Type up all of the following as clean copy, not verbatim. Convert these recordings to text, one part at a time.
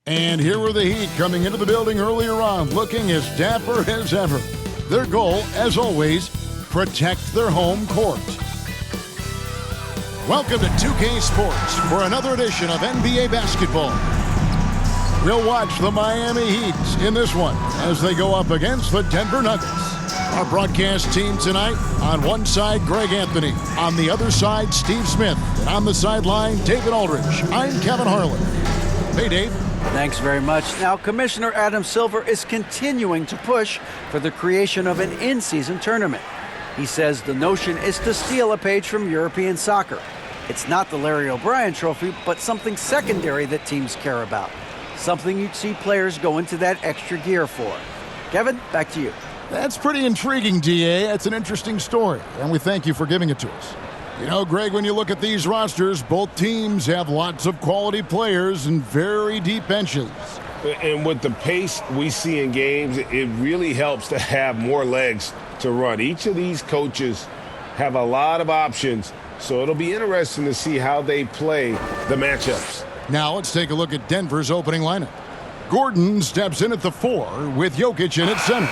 And here were the Heat coming into the building earlier on, looking as dapper as ever. Their goal, as always, protect their home court. Welcome to 2K Sports for another edition of NBA basketball. We'll watch the Miami Heat in this one as they go up against the Denver Nuggets. Our broadcast team tonight, on one side, Greg Anthony. On the other side, Steve Smith. And on the sideline, David Aldridge. I'm Kevin Harlan. Hey, Dave. Thanks very much. Now, Commissioner Adam Silver is continuing to push for the creation of an in-season tournament. He says the notion is to steal a page from European soccer. It's not the Larry O'Brien Trophy, but something secondary that teams care about. Something you'd see players go into that extra gear for. Kevin, back to you. That's pretty intriguing, DA. That's an interesting story, and we thank you for giving it to us. You know, Greg, when you look at these rosters, both teams have lots of quality players and very deep benches. And with the pace we see in games, it really helps to have more legs to run. Each of these coaches have a lot of options, so it'll be interesting to see how they play the matchups. Now let's take a look at Denver's opening lineup. Gordon steps in at the 4 with Jokic in at center.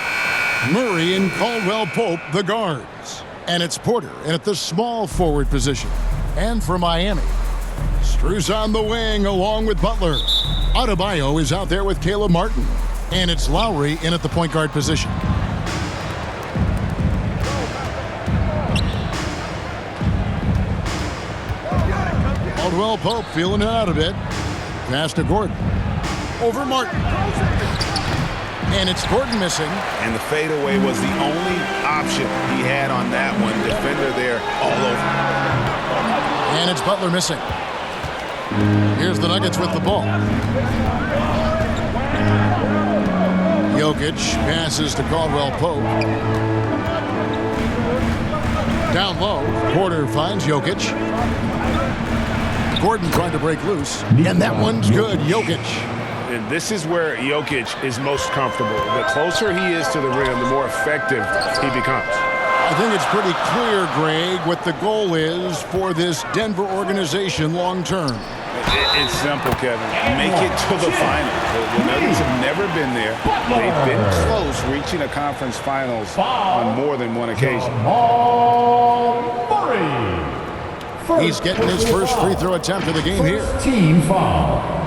Murray and Caldwell Pope, the guards. And it's Porter in at the small forward position. And for Miami, Strus on the wing along with Butler. Adebayo is out there with Caleb Martin. And it's Lowry in at the point guard position. Caldwell Pope feeling it out a bit. Pass to Gordon. Over Martin. And it's Gordon missing. And the fadeaway was the only option he had on that one. Defender there all over. And it's Butler missing. Here's the Nuggets with the ball. Jokic passes to Caldwell Pope. Down low, Porter finds Jokic. Gordon trying to break loose. And that one's good, Jokic. And this is where Jokic is most comfortable. The closer he is to the rim, the more effective he becomes. I think it's pretty clear, Greg, what the goal is for this Denver organization long term. It's simple, Kevin. Make it to the final. The Nuggets have never been there. They've been close reaching a conference finals on more than one occasion. He's getting his first free throw attempt of the game here. Team foul.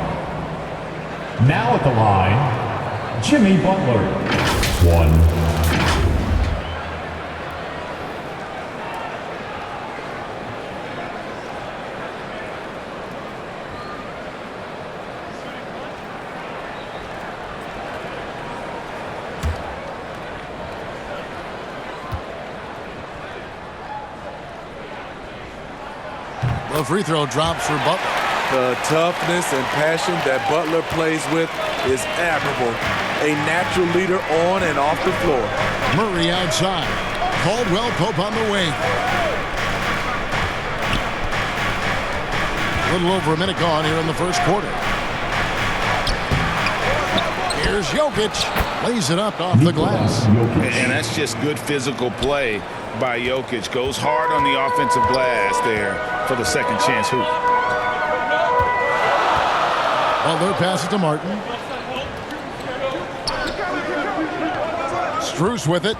Now at the line, Jimmy Butler. 1. The free throw drops for Butler. The toughness and passion that Butler plays with is admirable. A natural leader on and off the floor. Murray outside. Caldwell Pope on the wing. A little over a minute gone here in the first quarter. Here's Jokic. Lays it up off the glass. And that's just good physical play by Jokic. Goes hard on the offensive glass there for the second chance hoop. Butler passes to Martin. Strus with it.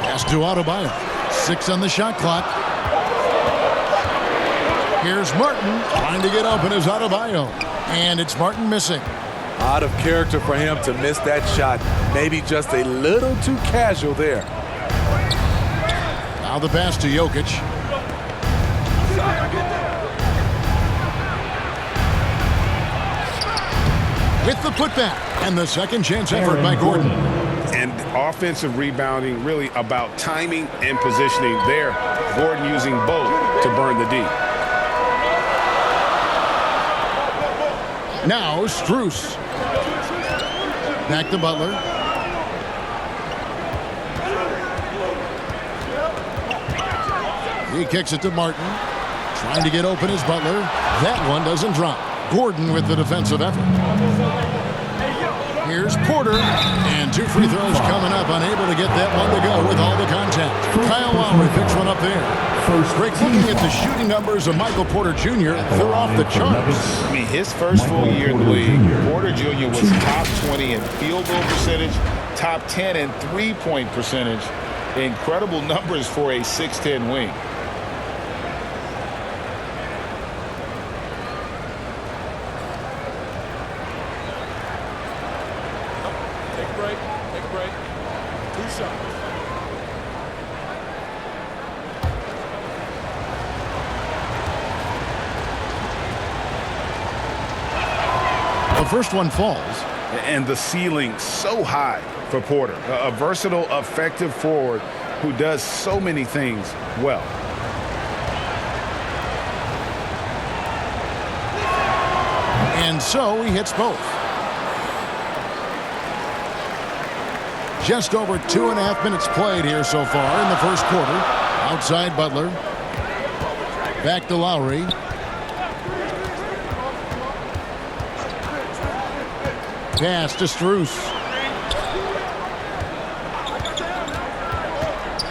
Pass to Adebayo. 6 on the shot clock. Here's Martin trying to get open as Adebayo. And it's Martin missing. Out of character for him to miss that shot. Maybe just a little too casual there. Now the pass to Jokic. With the putback and the second chance effort by Gordon. And offensive rebounding really about timing and positioning there. Gordon using both to burn the D. Now Strus. Back to Butler. He kicks it to Martin. Trying to get open is Butler. That one doesn't drop. Gordon with the defensive effort. Here's Porter. And 2 free throws coming up. Unable to get that one to go with all the contact. Kyle Lowry picks one up there. Rick, looking at the shooting numbers of Michael Porter Jr., they're off the charts. I mean, his first full year in the league, Porter Jr. was top 20 in field goal percentage, top 10 in three-point percentage. Incredible numbers for a 6'10 wing. Take a break. Take a break. 2 shots. The first one falls. And the ceiling so high for Porter. A versatile, effective forward who does so many things well. And so he hits both. Just over 2.5 minutes played here so far in the first quarter. Outside Butler. Back to Lowry. Pass to Strus.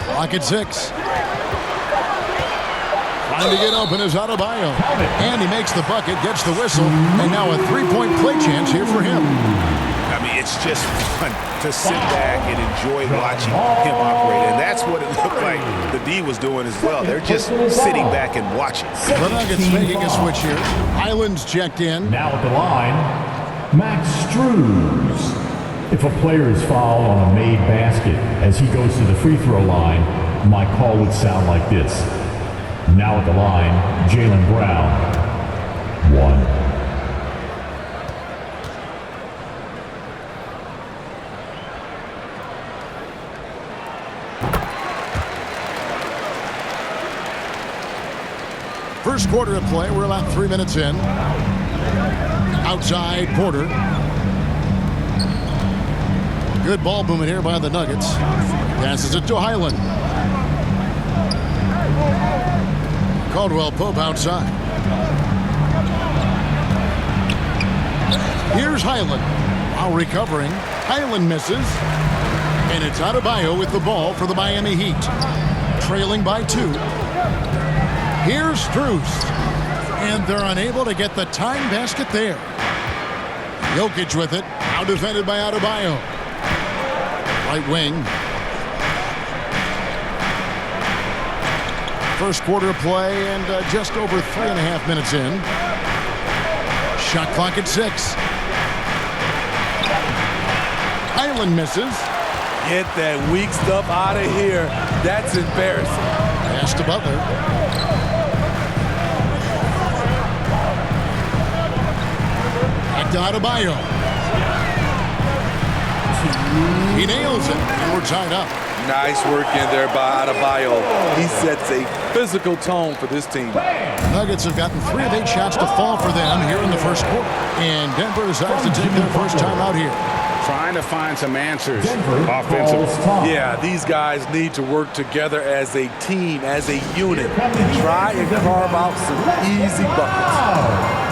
Clock at 6. Trying to get open is Adebayo. And he makes the bucket, gets the whistle, and now a 3-point play chance here for him. I mean, it's just fun to sit back and enjoy watching him operate. And that's what it looked like the D was doing as well. They're just sitting back and watching. The Nuggets making a switch here. Highland's checked in. Now at the line, Max Strus. If a player is fouled on a made basket as he goes to the free throw line, my call would sound like this. Now at the line, Jaylen Brown. 1. First quarter of play, we're about 3 minutes in. Outside Porter. Good ball movement here by the Nuggets. Passes it to Highland. Caldwell Pope outside. Here's Highland. While recovering, Highland misses. And it's Adebayo with the ball for the Miami Heat. Trailing by 2. Here's Strus. And they're unable to get the tying basket there. Jokic with it. Now defended by Adebayo. Right wing. First quarter of play and just over 3.5 minutes in. Shot clock at 6. Highland misses. Get that weak stuff out of here. That's embarrassing. Pass to Butler. Back to Adebayo. He nails it, and we're tied up. Nice work in there by Adebayo. He sets a physical tone for this team. Nuggets have gotten 3 of 8 shots to fall for them here in the first quarter. And Denver decides to take their first time out here. Trying to find some answers offensively. Yeah, these guys need to work together as a team, as a unit, and try and carve out some easy buckets.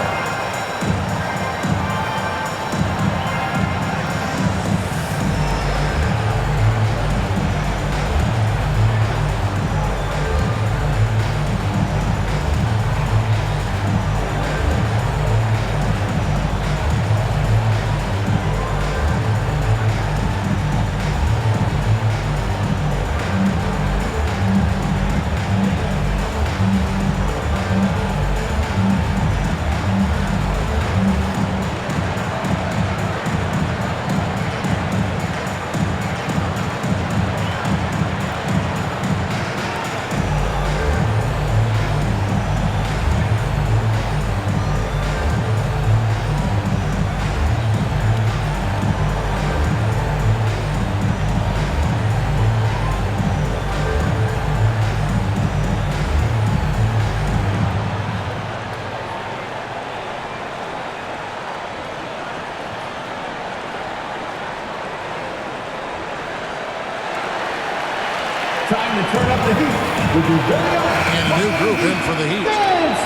Time to turn up the heat with your very own. And a new group in for the Heat.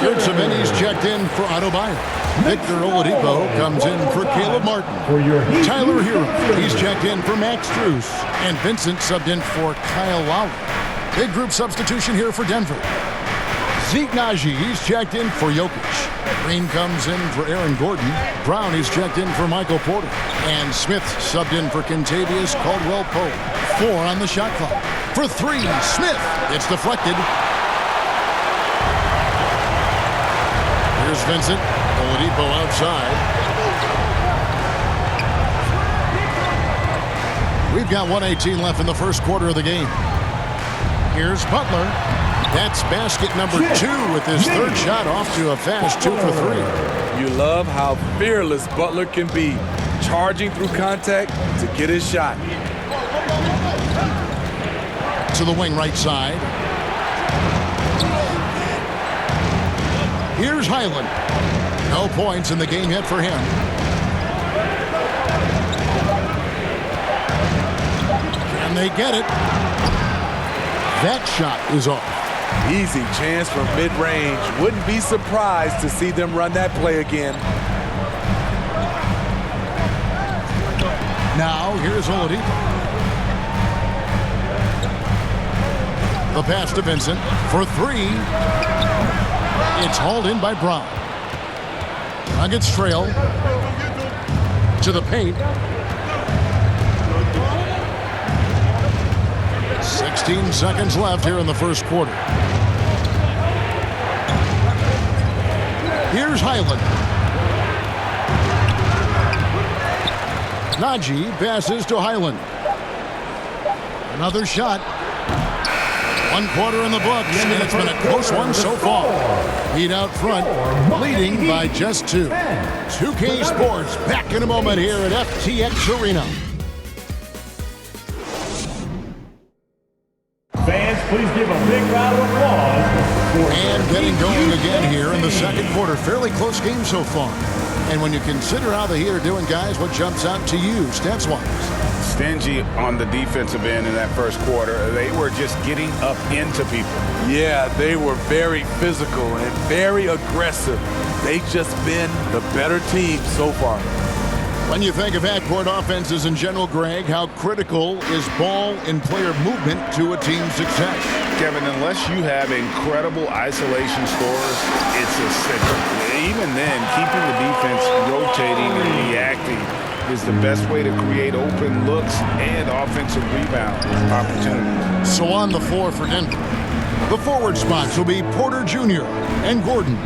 Yurtseven's checked in for Adebayo. Victor Oladipo comes in for Caleb Martin. Tyler Hero, he's checked in for Max Strus. And Vincent subbed in for Kyle Lowry. Big group substitution here for Denver. Zeke Naji, he's checked in for Jokic. Green comes in for Aaron Gordon. Brown, he's checked in for Michael Porter. And Smith subbed in for Kentavious Caldwell-Pope. 4 on the shot clock. For 3, Smith. It's deflected. Here's Vincent. Oladipo outside. We've got 1:18 left in the first quarter of the game. Here's Butler. That's basket number 2 with his third shot off to a fast 2 for 3. You love how fearless Butler can be, charging through contact to get his shot. To the wing right side. Here's Highland. No points in the game yet for him. And they get it. That shot is off. Easy chance from mid-range. Wouldn't be surprised to see them run that play again. Now, here's Oladipo. The pass to Vincent for 3. It's hauled in by Brown. Nuggets trail to the paint. 16 seconds left here in the first quarter. Here's Highland. Naji passes to Highland. Another shot. 1 quarter in the books, and it's been a close one so far. Heat out front, leading by just 2. 2K Sports back in a moment here at FTX Arena. Fans, please give a big round of applause. And getting going again here in the second quarter. Fairly close game so far. And when you consider how the Heat are doing, guys, what jumps out to you, stats-wise? Stingy on the defensive end in that first quarter. They were just getting up into people. Yeah, they were very physical and very aggressive. They've just been the better team so far. When you think of backcourt offenses in general, Greg, how critical is ball and player movement to a team's success? Kevin, unless you have incredible isolation scores, it's essential. Even then, keeping the defense rotating and reacting is the best way to create open looks and offensive rebound opportunities. So on the floor for Denver, the forward spots will be Porter Jr. and Gordon.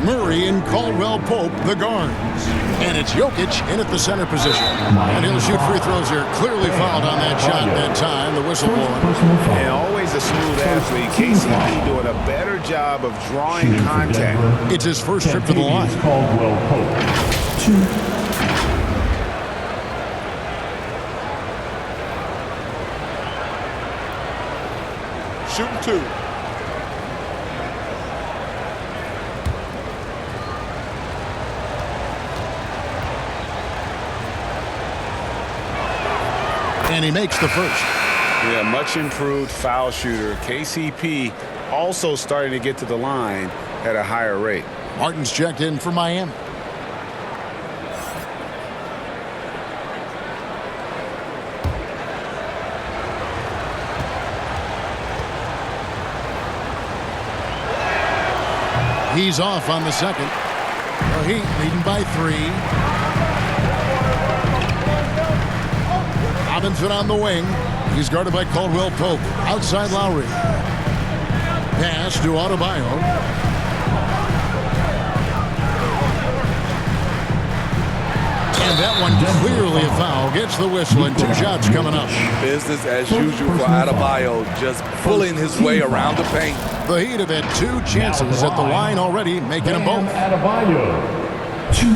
Murray and Caldwell-Pope, the guards. And it's Jokic in at the center position. And he'll shoot free throws here. Clearly fouled on that shot that time. The whistle blowing. And always a smooth athlete. KCP doing a better job of drawing contact. It's his first trip to the line. Caldwell-Pope. 2. Shooting 2. And he makes the first. Yeah, much improved foul shooter. KCP also starting to get to the line at a higher rate. Martin's checked in for Miami. He's off on the second. The Heat leading by 3. Robinson on the wing. He's guarded by Caldwell-Pope. Outside Lowry. Pass to Adebayo. And that one clearly a foul. Gets the whistle and 2 shots coming up. Business as usual for Adebayo, just pulling his way around the paint. The Heat have had 2 chances at the line already, making them both. Adebayo. 2.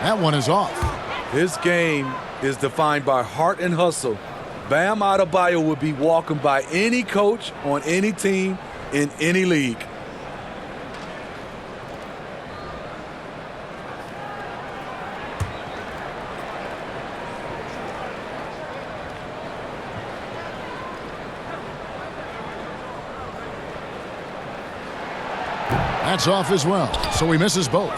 That one is off. His game is defined by heart and hustle. Bam Adebayo would be walking by any coach on any team in any league. That's off as well, so he misses both.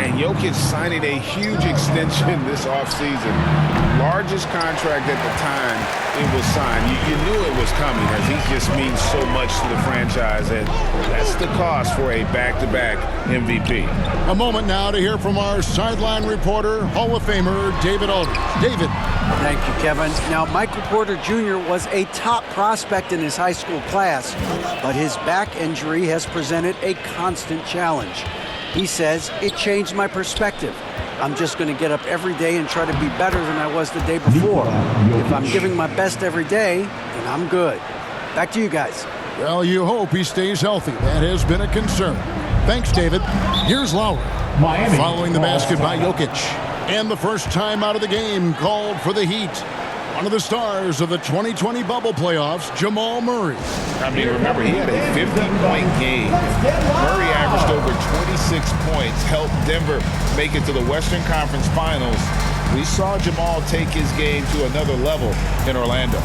And Jokic signing a huge extension this offseason. Largest contract at the time it was signed. You knew it was coming, as he just means so much to the franchise, and that's the cost for a back-to-back MVP. A moment now to hear from our sideline reporter, Hall of Famer David Aldridge. David. Thank you, Kevin. Now, Michael Porter Jr. was a top prospect in his high school class, but his back injury has presented a constant challenge. He says, it changed my perspective. I'm just going to get up every day and try to be better than I was the day before. If I'm giving my best every day, then I'm good. Back to you guys. Well, you hope he stays healthy. That has been a concern. Thanks, David. Here's Lowry. Miami Following the basket by Jokic. And the first time out of the game called for the Heat. One of the stars of the 2020 bubble playoffs, Jamal Murray. I mean, remember, he had a 50-point game. Murray averaged over 26 points, helped Denver make it to the Western Conference Finals. We saw Jamal take his game to another level in Orlando.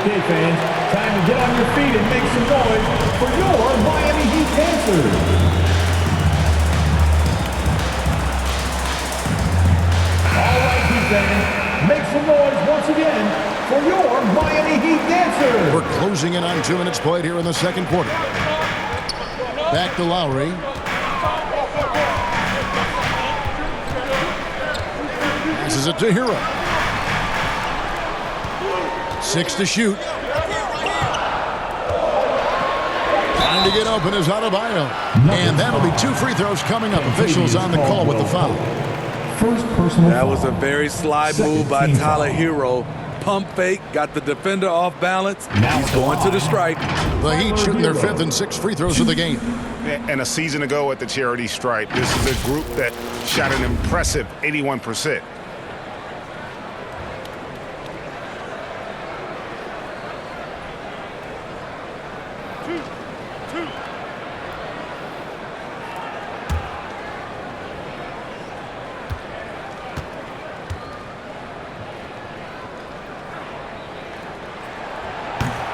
Okay, fans, time to get on your feet and make some noise for your Miami Heat dancers. All right, Heat fans, make some noise once again for your Miami Heat dancers. We're closing in on 2 minutes played here in the second quarter. Back to Lowry. Passes it to Hero. 6 to shoot. Trying to get open is Adebayo. And that'll be 2 free throws coming up. Officials on the call with the foul. First personal That foul. was a very sly move by Tyler Hero. Pump fake, got the defender off balance. He's going to the strike. The Heat shooting their 5th and 6th free throws of the game. And a season ago at the charity stripe, this is a group that shot an impressive 81%.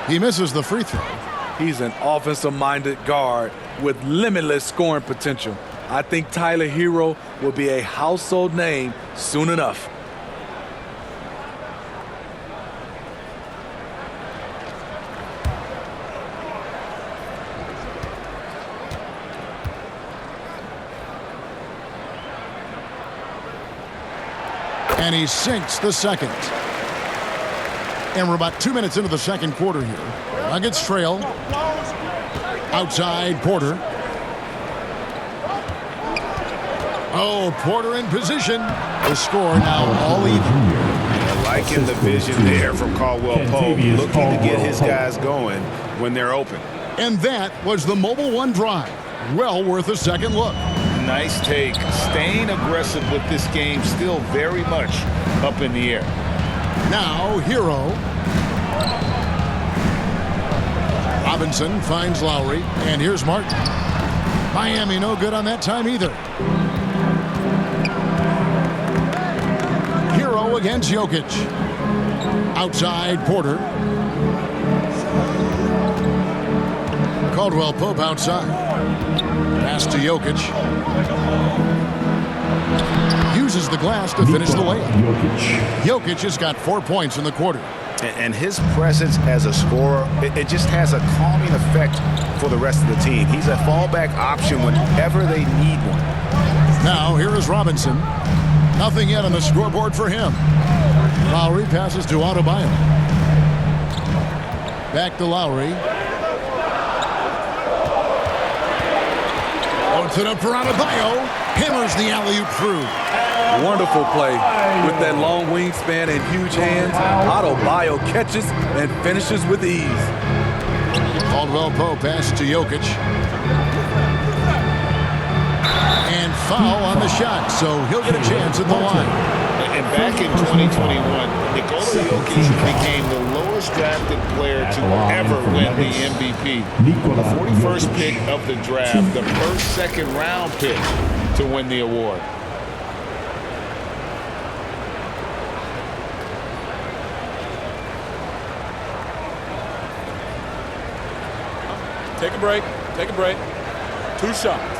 He misses the free throw. He's an offensive-minded guard with limitless scoring potential. I think Tyler Hero will be a household name soon enough. And he sinks the second. And we're about 2 minutes into the second quarter here. Nuggets trail. Outside, Porter. Oh, Porter in position. The score now all even. Liking the vision there from Caldwell Pope, looking to get his guys going when they're open. And that was the Mobile One drive. Well worth a second look. Nice take. Staying aggressive with this game, still very much up in the air. Now, Hero. Robinson finds Lowry, and here's Martin. Miami no good on that time either. Hero against Jokic. Outside, Porter. Caldwell Pope outside. Pass to Jokic. Uses the glass to finish the layup. Jokic has got 4 points in the quarter. And his presence as a scorer, it just has a calming effect for the rest of the team. He's a fallback option whenever they need one. Now, here is Robinson. Nothing yet on the scoreboard for him. Lowry passes to Adebayo. Back to Lowry. Puts it up for Adebayo. Hammers the alley-oop through. Wonderful play. With that long wingspan and huge hands, Adebayo catches and finishes with ease. Caldwell Pope pass to Jokic. And foul on the shot, so he'll get a chance at the line. And back in 2021, Nikola Jokic became the lowest drafted player to ever win the MVP. The 41st pick of the draft, the first second-round pick to win the award. Take a break. Take a break. 2 shots.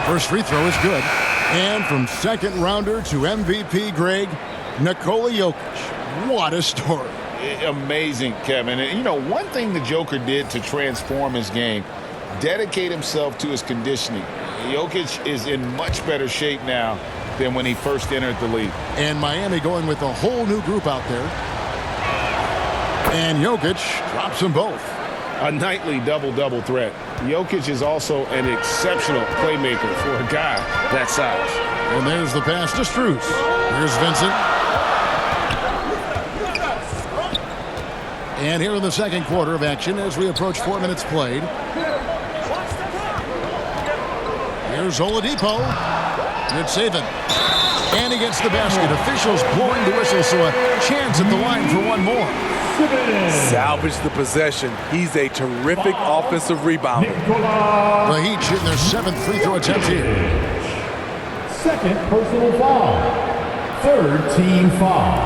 First free throw is good. And from second rounder to MVP, Greg, Nikola Jokic. What a story. Amazing, Kevin. And, you know, one thing the Joker did to transform his game, dedicate himself to his conditioning. Jokic is in much better shape now than when he first entered the league. And Miami going with a whole new group out there. And Jokic drops them both. A nightly double-double threat. Jokic is also an exceptional playmaker for a guy that size. And there's the pass to Strus. Here's Vincent. And here in the second quarter of action as we approach 4 minutes played. Here's Oladipo. Good saving. And he gets the basket. Officials blowing the whistle, so a chance at the line for one more. Salvage the possession. He's a terrific offensive rebounder. The Heat shooting their 7th free throw attempt here. Second personal foul. Third team foul.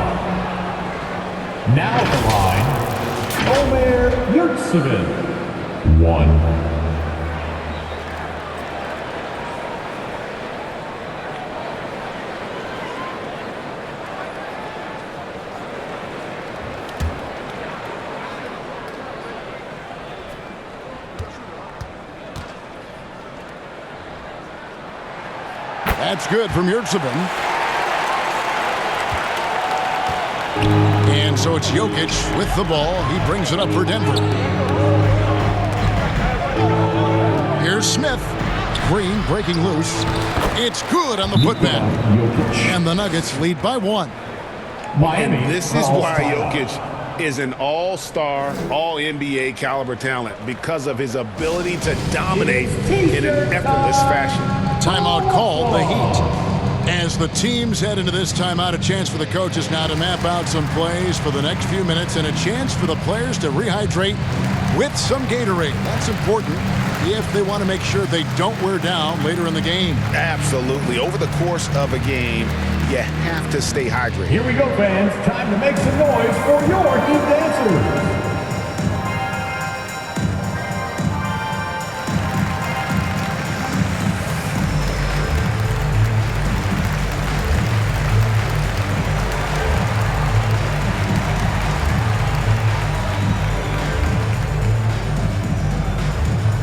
Now at the line, Omer Yurtseven. 1. That's good from Yurtseven. And so it's Jokic with the ball. He brings it up for Denver. Here's Smith. Green breaking loose. It's good on the putback. And the Nuggets lead by 1. Miami. And this is why Jokic is an all-star, all-NBA caliber talent, because of his ability to dominate in an effortless fashion. Timeout called, the Heat. As the teams head into this timeout, a chance for the coaches now to map out some plays for the next few minutes and a chance for the players to rehydrate with some Gatorade. That's important if they want to make sure they don't wear down later in the game. Absolutely. Over the course of a game, you have to stay hydrated. Here we go, fans. Time to make some noise for your Heat dancers.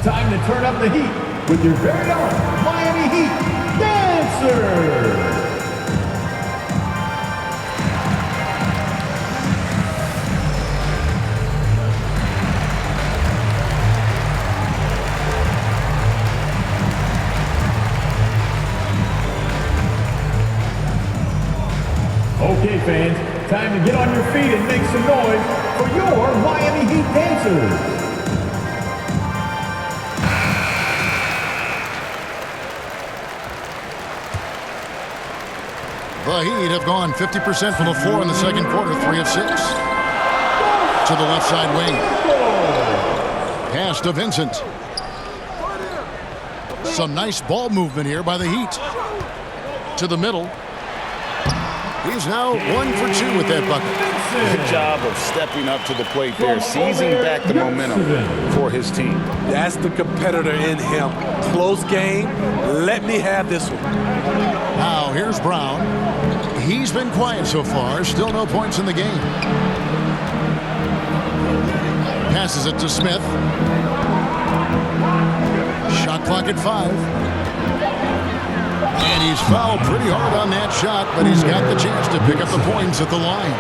Time to turn up the heat with your very own Miami Heat dancers. Okay, fans, time to get on your feet and make some noise for your Miami Heat dancers. The Heat have gone 50% from the floor in the second quarter, 3 of 6. To the left side wing. Pass to Vincent. Some nice ball movement here by the Heat. To the middle. He's now 1 for 2 with that bucket. Good job of stepping up to the plate there, seizing back the momentum for his team. That's the competitor in him. Close game. Let me have this one. Now here's Brown. He's been quiet so far. Still no points in the game. Passes it to Smith. Shot clock at 5. And he's fouled pretty hard on that shot, but he's got the chance to pick up the points at the line.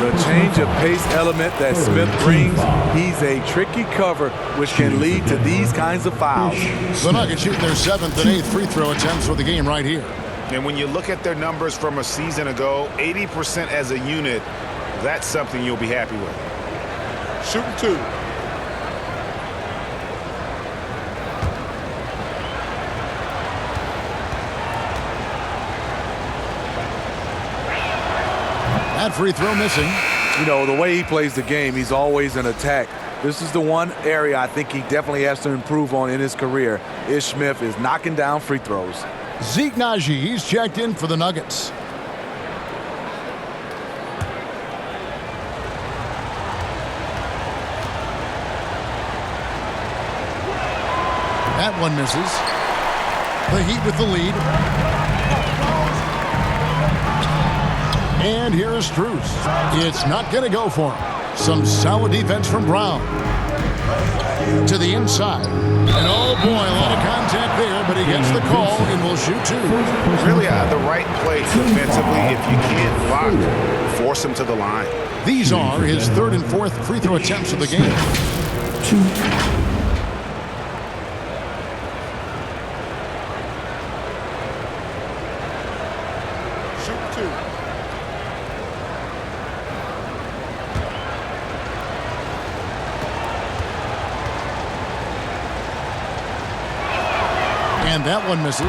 The change of pace element that Smith brings, he's a tricky cover, which can lead to these kinds of fouls. The Nuggets shooting their 7th and 8th free throw attempts for the game right here. And when you look at their numbers from a season ago, 80% as a unit, that's something you'll be happy with. Shooting 2. That free throw missing. You know, the way he plays the game, he's always in attack. This is the one area I think he definitely has to improve on in his career. Ish Smith is knocking down free throws. Zeke Naji, he's checked in for the Nuggets. That one misses. The Heat with the lead. And here is Strus. It's not going to go for him. Some solid defense from Brown. To the inside. And oh boy, a lot of contact there, but he gets the call and will shoot 2. Really the right play defensively. If you can't block, force him to the line. These are his 3rd and 4th free throw attempts of the game. 2. And that one misses.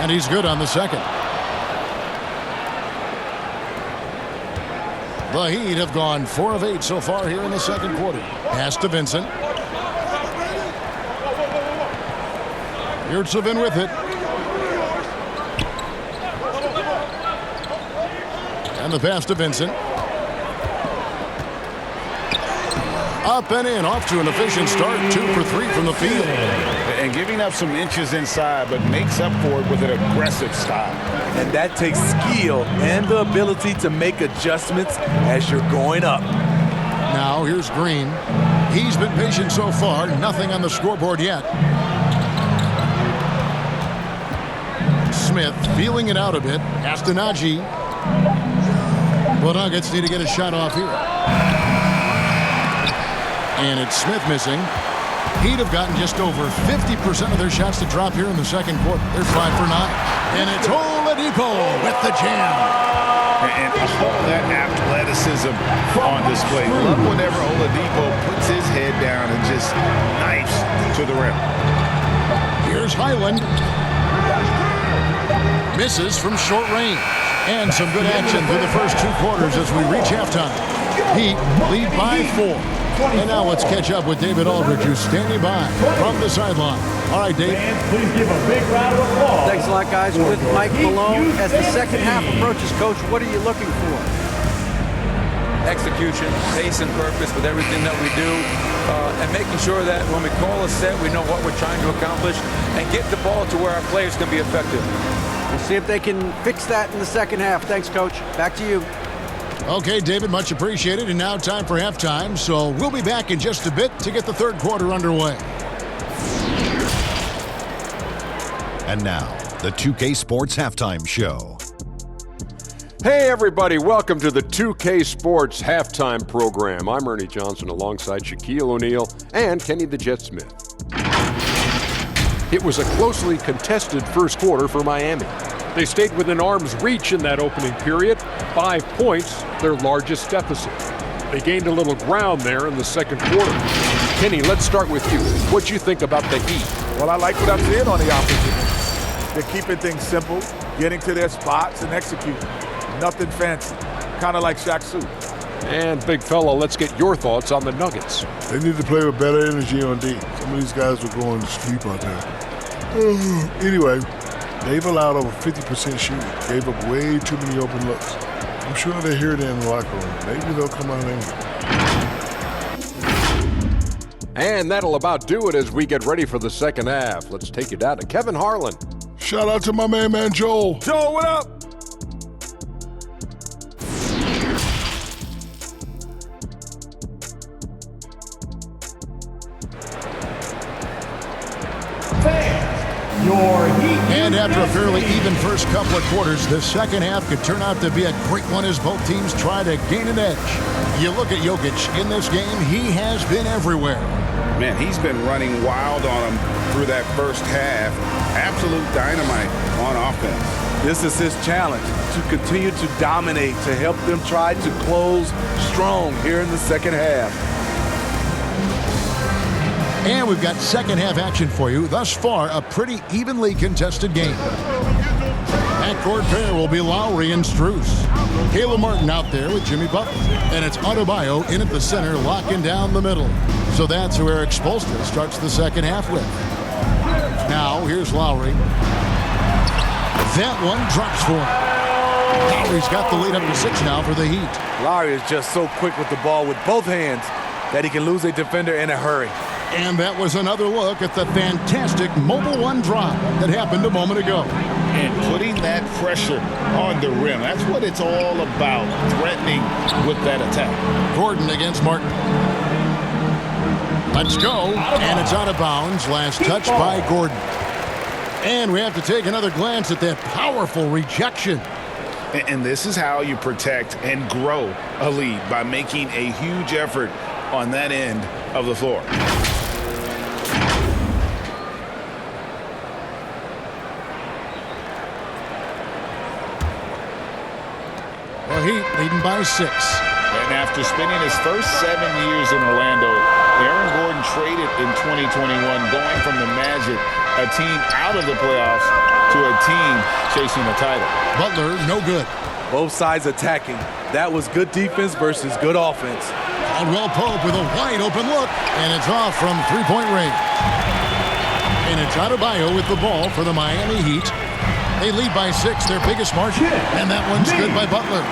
And he's good on the second. The Heat have gone 4 of 8 so far here in the second quarter. Pass to Vincent. Yurtsevin with it. And the pass to Vincent. Up and in, off to an efficient start. 2 for 3 from the field. And giving up some inches inside, but makes up for it with an aggressive style. And that takes skill and the ability to make adjustments as you're going up. Now here's Green. He's been patient so far. Nothing on the scoreboard yet. Smith feeling it out a bit. Astanaji. Well, Nuggets need to get a shot off here. And it's Smith missing. He'd have gotten just over 50% of their shots to drop here in the second quarter. They're 5 for 9. And it's Oladipo with the jam. And all that athleticism on display. Love whenever Oladipo puts his head down and just knifes to the rim. Here's Highland. Misses from short range. And some good action through the first 2 quarters as we reach halftime. Heat lead by 4. And now let's catch up with David Aldridge, who's standing by from the sideline. All right, Dave. Please give a big round of applause. Thanks a lot, guys. With Mike Malone, as the second half approaches, Coach, what are you looking for? Execution, pace, and purpose with everything that we do, and making sure that when we call a set, we know what we're trying to accomplish, and get the ball to where our players can be effective. We'll see if they can fix that in the second half. Thanks, Coach. Back to you. Okay, David, much appreciated. And now time for halftime. So we'll be back in just a bit to get the third quarter underway. And now, the 2K Sports Halftime Show. Hey everybody, welcome to the 2K Sports Halftime Program. I'm Ernie Johnson alongside Shaquille O'Neal and Kenny the Jet Smith. It was a closely contested first quarter for Miami. They stayed within arm's reach in that opening period. 5 points, their largest deficit. They gained a little ground there in the second quarter. Kenny, let's start with you. What do you think about the Heat? Well, I like what I'm seeing on the opposite. They're keeping things simple, getting to their spots and executing. Nothing fancy. Kind of like Shaq Suit. And big fella, let's get your thoughts on the Nuggets. They need to play with better energy on D. Some of these guys were going to sleep out there. Anyway, they've allowed over 50% shooting. Gave up way too many open looks. I'm sure they hear it in the locker room. Maybe they'll come out angry. And that'll about do it as we get ready for the second half. Let's take you down to Kevin Harlan. Shout out to my man Joel. Joel, what up? And after a fairly even first couple of quarters, the second half could turn out to be a great one as both teams try to gain an edge. You look at Jokic in this game, he has been everywhere. Man, he's been running wild on him through that first half. Absolute dynamite on offense. This is his challenge, to continue to dominate, to help them try to close strong here in the second half. And we've got second half action for you. Thus far, a pretty evenly contested game. Backcourt pair will be Lowry and Strus. Caleb Martin out there with Jimmy Butler. And it's Adebayo in at the center, locking down the middle. So that's who Eric Spoelstra starts the second half with. Now, here's Lowry. That one drops for him. Lowry's got the lead up to 6 now for the Heat. Lowry is just so quick with the ball with both hands that he can lose a defender in a hurry. And that was another look at the fantastic mobile one drop that happened a moment ago. And putting that pressure on the rim. That's what it's all about, threatening with that attack. Gordon against Martin. Let's go. And it's out of bounds. Last touch by Gordon. And we have to take another glance at that powerful rejection. And this is how you protect and grow a lead, by making a huge effort on that end of the floor. The Heat leading by 6. And after spending his first 7 years in Orlando, Aaron Gordon traded in 2021, going from the Magic, a team out of the playoffs, to a team chasing a title. Butler, no good. Both sides attacking. That was good defense versus good offense. Caldwell Pope with a wide open look, and it's off from three-point range. And it's Adebayo with the ball for the Miami Heat. They lead by 6, their biggest margin, and that one's good by Butler.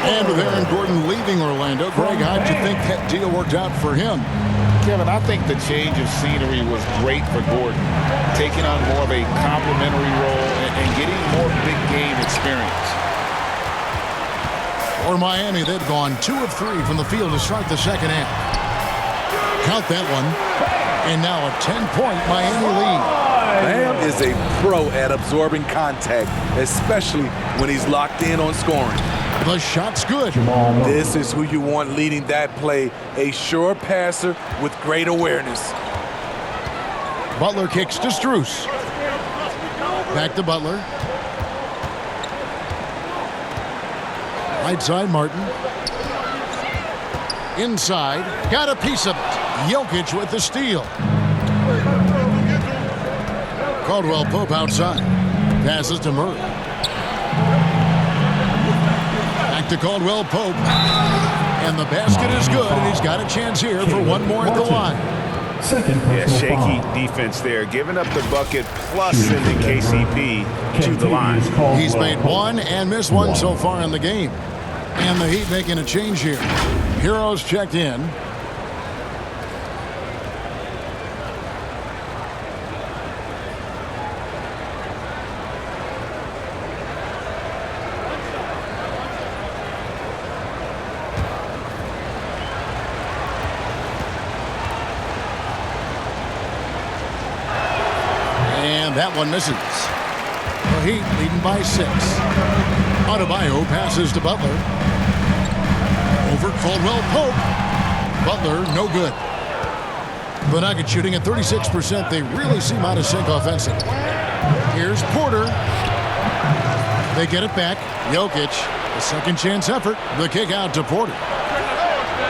And with Aaron Gordon leaving Orlando, Greg, how'd you think that deal worked out for him? Kevin, I think the change of scenery was great for Gordon, taking on more of a complimentary role and getting more big game experience. For Miami, they've gone 2 of 3 from the field to start the second half. Count that one. And now a 10-point Miami lead. Bam is a pro at absorbing contact, especially when he's locked in on scoring. The shot's good. This is who you want leading that play, a sure passer with great awareness. Butler kicks to Strus. Back to Butler. Right side, Martin. Inside, got a piece of it. Jokic with the steal. Caldwell Pope outside. Passes to Murray. Back to Caldwell Pope. And the basket is good, and he's got a chance here for one more at the line. Yeah, shaky defense there, giving up the bucket plus sending KCP to the line. He's made one and missed one so far in the game. And the Heat making a change here. Heroes checked in. And that one misses. The Heat leading by 6. Adebayo passes to Butler. Over Caldwell Pope. Butler, no good. The Nuggets shooting at 36%. They really seem out of sync offensively. Here's Porter. They get it back. Jokic, a second chance effort. The kick out to Porter.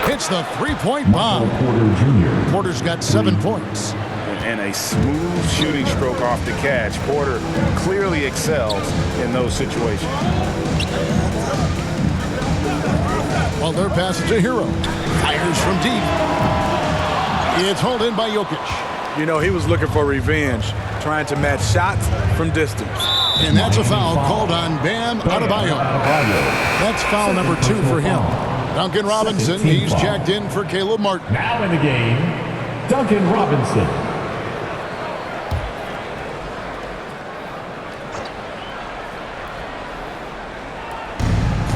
Hits the three-point bomb. Porter Jr. Porter's got 7 points. And a smooth shooting stroke off the catch. Porter clearly excels in those situations. Well, their pass to Hero. Fires from deep. It's hauled in by Jokic. You know, he was looking for revenge, trying to match shots from distance. And that's a foul called on Bam Adebayo. That's foul number 2 for him. Duncan Robinson, he's checked in for Caleb Martin. Now in the game, Duncan Robinson.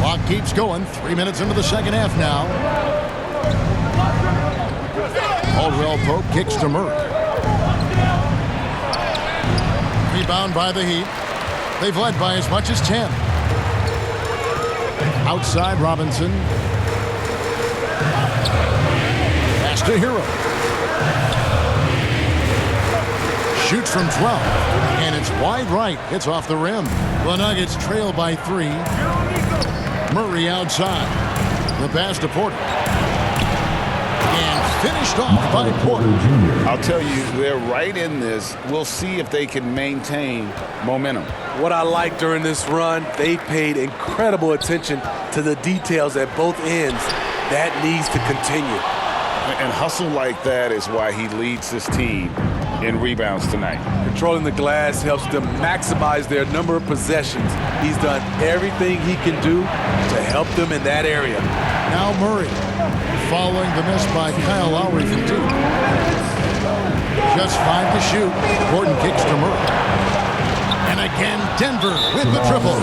Clock keeps going. 3 minutes into the second half now. Caldwell Pope kicks to Murray. Rebound by the Heat. They've led by as much as 10. Outside Robinson. Pass to Hero. Shoots from 12. And it's wide right. It's off the rim. The Nuggets trail by 3. Murray outside. The pass to Porter. And finished off by Porter. I'll tell you, they're right in this. We'll see if they can maintain momentum. What I like during this run, they paid incredible attention to the details at both ends. That needs to continue. And hustle like that is why he leads this team in rebounds tonight. Controlling the glass helps them maximize their number of possessions. He's done everything he can do to help them in that area. Now Murray, following the miss by Kyle Lowry from 2. Just 5 to shoot. Gordon kicks to Murray. And again, Denver with the triple.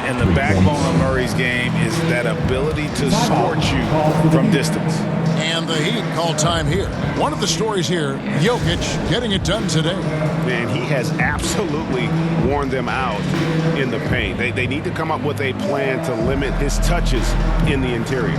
And the backbone of Murray's game is that ability to scorch you from distance. And the Heat call time here. One of the stories here, Jokic getting it done today. And he has absolutely worn them out in the paint. They need to come up with a plan to limit his touches in the interior.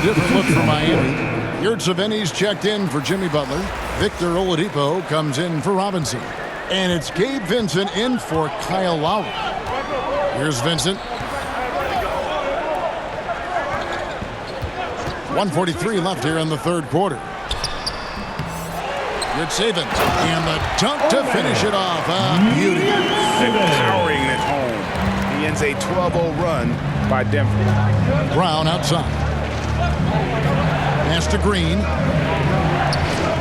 Different look for Miami. Savini's checked in for Jimmy Butler. Victor Oladipo comes in for Robinson. And it's Gabe Vincent in for Kyle Lowry. Here's Vincent. 1:43 left here in the third quarter. Good saving. And the dunk to finish it off. Beauty. Powering it home. He ends a 12-0 run by Denver. Brown outside. Pass to Green.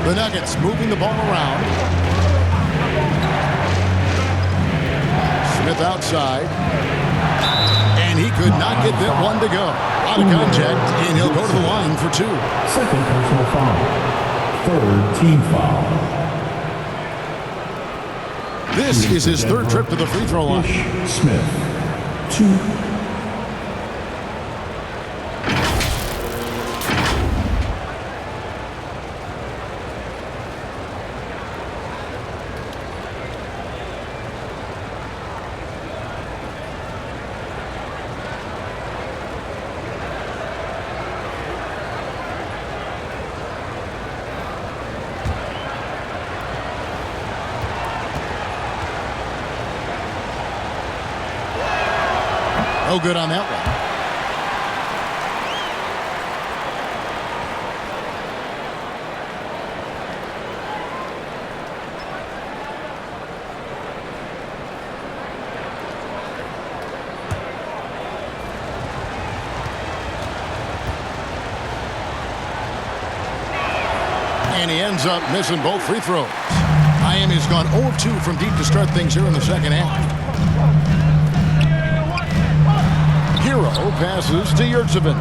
The Nuggets moving the ball around. Smith outside. And he could not get that one to go. Out of contact, and he'll go to the line for two. Second personal foul. Third team foul. This is his third trip to the free throw line. Smith, 2. No good on that one. And he ends up missing both free throws. Miami's gone 0 of 2 from deep to start things here in the second half. Hero passes to Yurtsevin.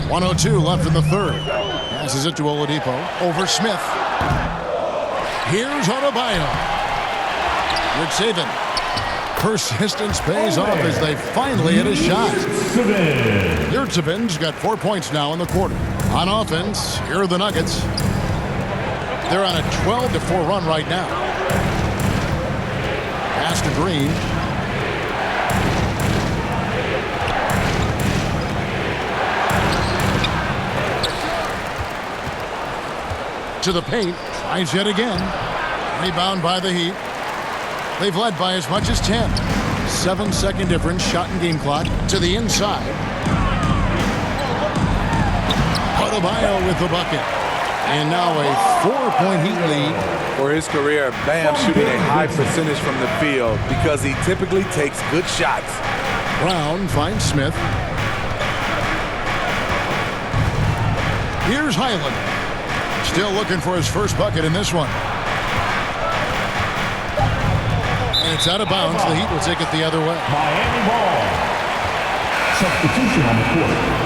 1:02 left in the third. Passes it to Oladipo. Over Smith. Here's Adebayo. Yurtsevin. Persistence pays off as they finally hit a shot. Yurtsevin's got 4 points now in the quarter. On offense, here are the Nuggets. They're on a 12-4 run right now. Pass to Green. To the paint. Tries yet again. Rebound by the Heat. They've led by as much as 10. 7-second difference, shot and game clock. To the inside. Paymaya with the bucket. And now a 4-point Heat lead. For his career, Bam shooting a high percentage from the field because he typically takes good shots. Brown finds Smith. Here's Highland. Still looking for his first bucket in this one. And it's out of bounds. The Heat will take it the other way. Miami ball. Substitution on the court.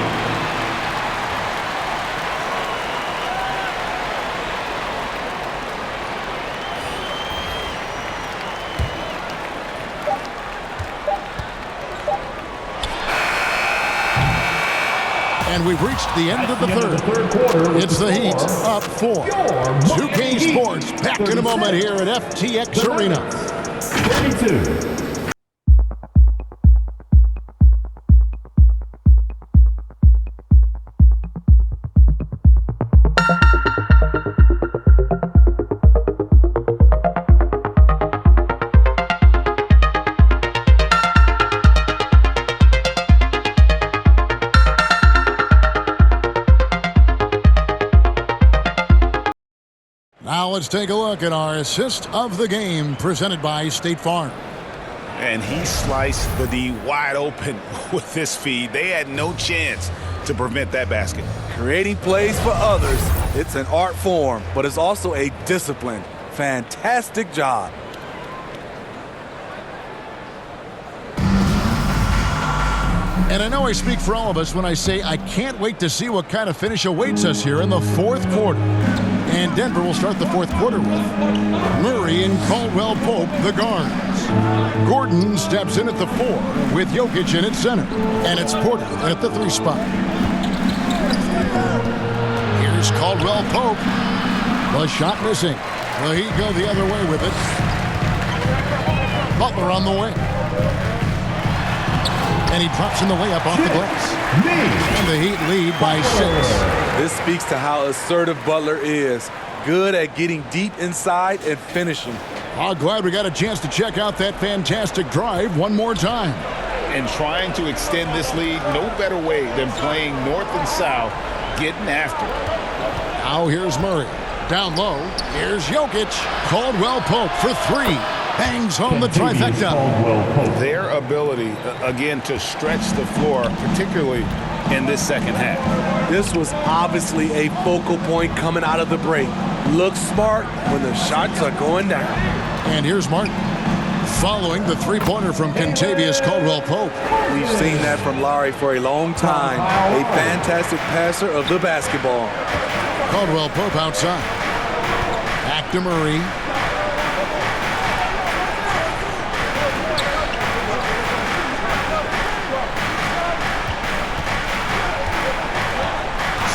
And we've reached the end of the third quarter. It's the Heat up 4. 2K Sports back in a moment here at FTX Arena. 32. Now let's take a look at our assist of the game presented by State Farm. And he sliced the D wide open with this feed. They had no chance to prevent that basket. Creating plays for others, it's an art form, but it's also a discipline. Fantastic job. And I know I speak for all of us when I say I can't wait to see what kind of finish awaits us here in the fourth quarter. And Denver will start the fourth quarter with Murray and Caldwell Pope, the guards. Gordon steps in at the 4 with Jokic in at center. And it's Porter at the 3 spot. Here's Caldwell Pope. The shot missing. The Heat go the other way with it. Butler on the wing. And he drops in the layup off the glass. And the Heat lead by 6. This speaks to how assertive Butler is. Good at getting deep inside and finishing. I'm glad we got a chance to check out that fantastic drive one more time. And trying to extend this lead, no better way than playing north and south, getting after it. Now here's Murray. Down low, here's Jokic. Caldwell Pope for 3. Bangs home the trifecta. Their ability, again, to stretch the floor, particularly in this second half. This was obviously a focal point coming out of the break. Look smart when the shots are going down. And here's Martin. Following the three-pointer from Kentavious Caldwell Pope. We've seen that from Larry for a long time. A fantastic passer of the basketball. Caldwell Pope outside. Back to Murray.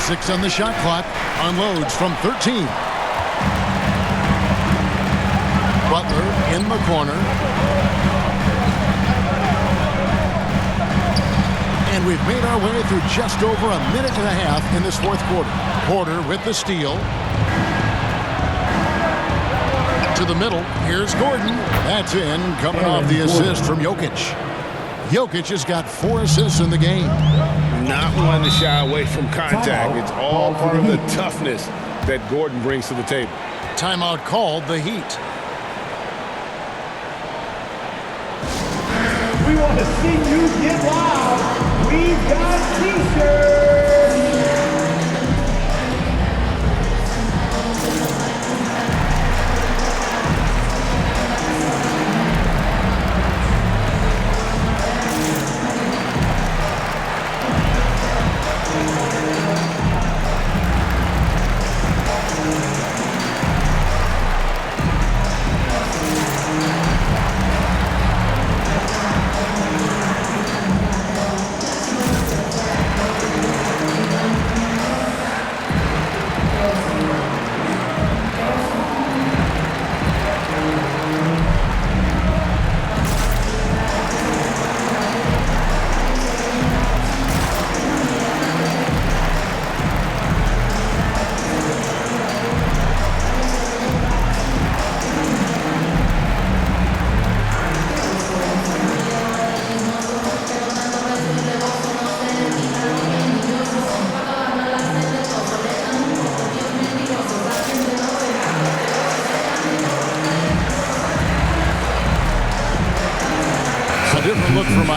Six on the shot clock. Unloads from 13. Butler in the corner. And we've made our way through just over a minute and a half in this fourth quarter. Porter with the steal. To the middle. Here's Gordon. That's in. Coming off the assist from Jokic. Jokic has got 4 assists in the game. Not one to shy away from contact. It's all part of the toughness that Gordon brings to the table. Timeout called, the Heat. We want to see you get loud. We've got t-shirts.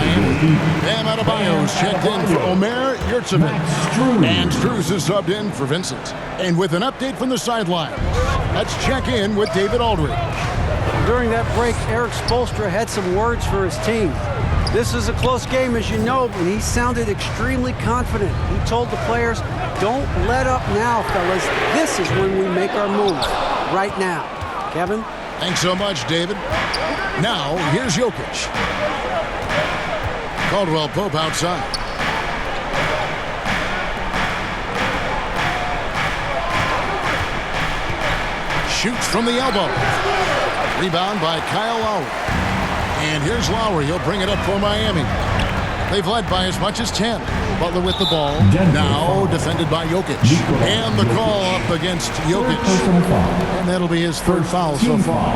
Miami. Bam Adebayo's checked in for Omer Yurtseven. And Strus is subbed in for Vincent. And with an update from the sideline, let's check in with David Aldridge. During that break, Eric Spoelstra had some words for his team. This is a close game, as you know, and he sounded extremely confident. He told the players, don't let up now, fellas. This is when we make our moves. Right now. Kevin? Thanks so much, David. Now, here's Jokic. Caldwell Pope outside. Shoots from the elbow. Rebound by Kyle Lowry. And here's Lowry. He'll bring it up for Miami. They've led by as much as 10. Butler with the ball. Now defended by Jokic. And the call up against Jokic. And that'll be his third foul so far.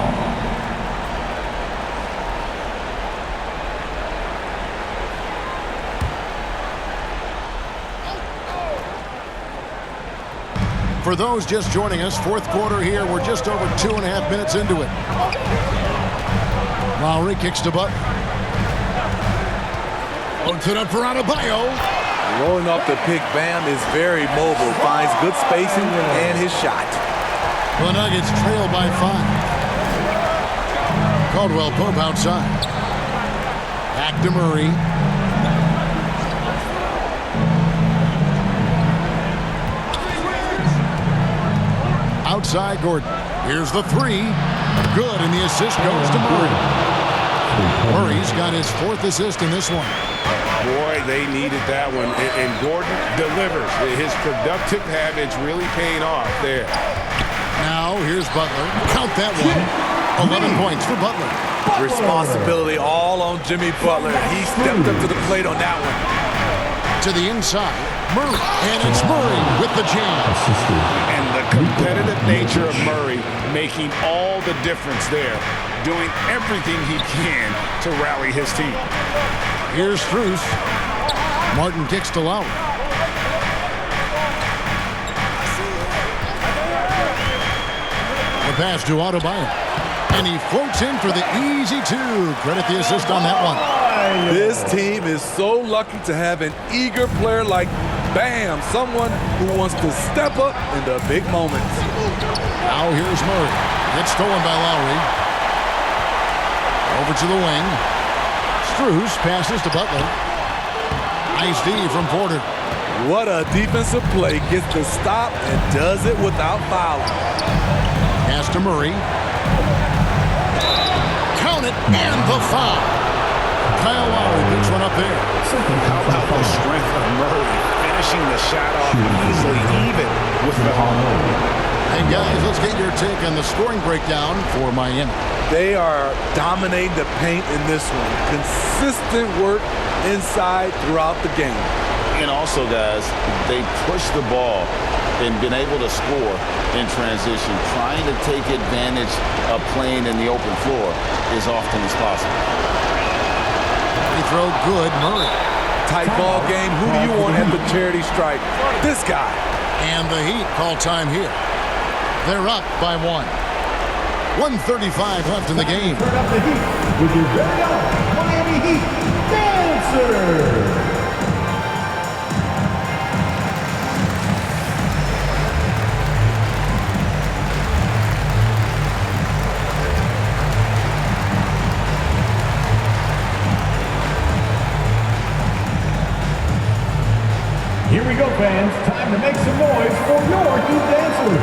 For those just joining us, fourth quarter here. We're just over 2.5 minutes into it. Lowry kicks to Butler. Puts it up for Adebayo. Rolling up the pick, Bam is very mobile. Finds good spacing and his shot. The Nuggets trail by 5. Caldwell Pope outside. Back to Murray. Outside Gordon. Here's the 3. Good, and the assist goes to Murray. Murray's got his 4th assist in this one. Boy, they needed that one, and Gordon delivers. His productive habits really paying off there. Now, here's Butler. Count that one. 11 points for Butler. Responsibility all on Jimmy Butler. He stepped up to the plate on that one. To the inside, Murray. And it's Murray with the jam. And the competitive nature of Murray making all the difference there. Doing everything he can to rally his team. Here's Strus. Martin kicks to Lowry. The pass to Adebayo. And he floats in for the easy 2. Credit the assist on that one. This team is so lucky to have an eager player like Bam, someone who wants to step up in the big moments. Now here's Murray. It's stolen by Lowry. Over to the wing. Strus passes to Butler. Nice D from Porter. What a defensive play. Gets the stop and does it without fouling. Pass to Murray. Count it, and the foul. Kyle Lowry picks one up there. How about the strength of Murray finishing the shot off easily, even with the home. Hey guys, let's get your take on the scoring breakdown for Miami. They are dominating the paint in this one. Consistent work inside throughout the game. And also, guys, they push the ball and been able to score in transition, trying to take advantage of playing in the open floor as often as possible. Free throw good, Murray. Tight ball game. Who do you want at the charity stripe? This guy. And the Heat call time here. They're up by 1. 1:35 left in the game. Turn up the heat with your very own Miami Heat Dancer. Here we go, fans. Time to make some noise for your Heat Dancers.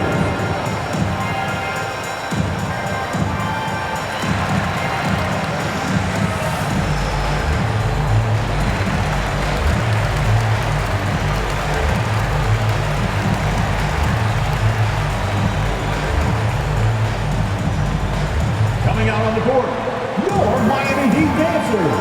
Coming out on the court, your Miami Heat Dancers.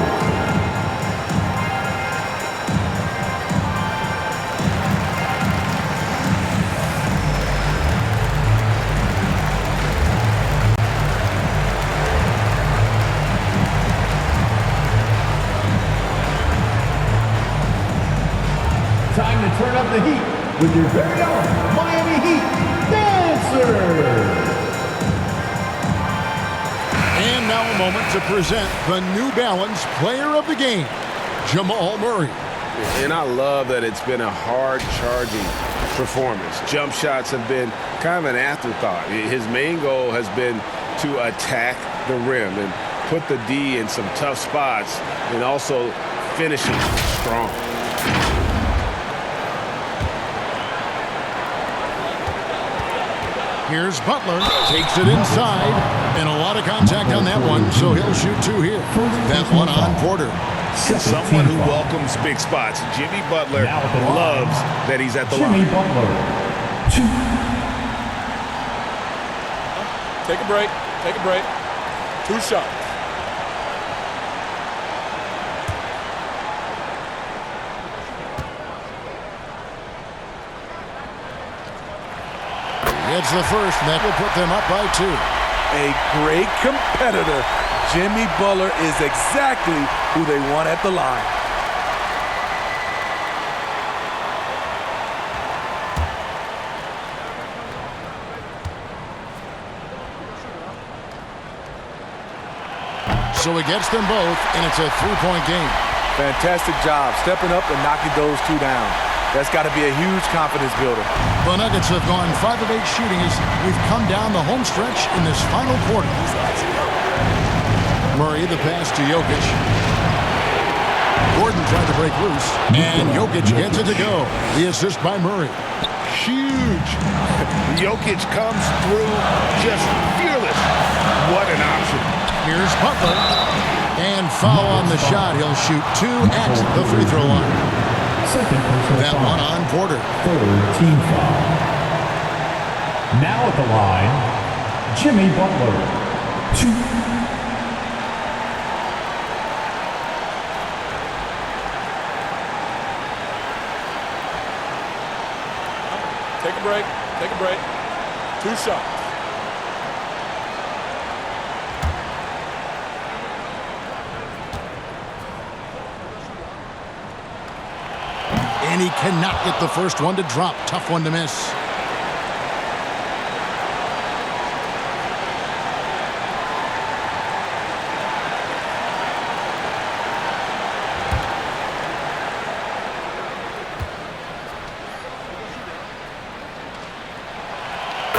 Time to turn up the heat with your very own Miami Heat Dancers. And now a moment to present the New Balance Player of the Game. Jamal Murray. And I love that it's been a hard-charging performance. Jump shots have been kind of an afterthought. His main goal has been to attack the rim and put the D in some tough spots and also finishing strong. Here's Butler, takes it inside, and a lot of contact on that one, so he'll shoot 2 here. That one on Porter. Someone who welcomes big spots. Jimmy Butler loves that he's at the line. Jimmy Butler, 2. Take a break. Take a break. 2 shots. It's the first, and that will put them up by 2. A great competitor. Jimmy Butler is exactly who they want at the line. So he gets them both, and it's a 3-point game. Fantastic job stepping up and knocking those 2 down. That's got to be a huge confidence builder. The Nuggets have gone 5 of 8 shooting as we've come down the home stretch in this final quarter. Murray, the pass to Jokic. Gordon tried to break loose, and Jokic gets it to go. The assist by Murray. Huge. Jokic comes through just fearless. What an option. Here's Butler. And foul on the shot. He'll shoot 2 at the free throw line. That one on Porter. 3rd team foul. Now at the line, Jimmy Butler, 2. Take a break. Take a break. 2 shots. And he cannot get the first one to drop. Tough one to miss.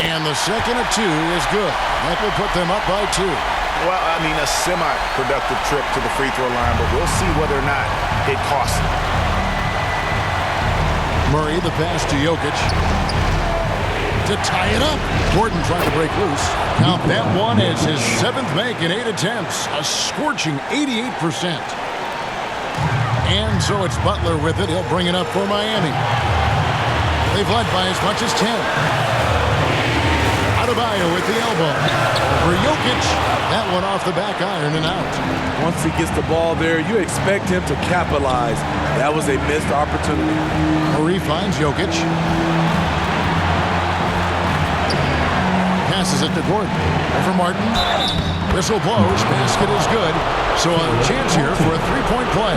And the second of 2 is good. That will put them up by 2. Well, I mean, a semi-productive trip to the free throw line, but we'll see whether or not it costs him. Murray, the pass to Jokic. To tie it up. Gordon trying to break loose. Count that one as his 7th make in 8 attempts. A scorching 88%. And so it's Butler with it. He'll bring it up for Miami. They've led by as much as 10. Adebayo with the elbow. For Jokic. That one off the back iron and out. Once he gets the ball there, you expect him to capitalize. That was a missed opportunity. Murray finds Jokic. Passes it to Gordon. For Martin. Whistle blows. Basket is good. So a chance here for a 3-point play.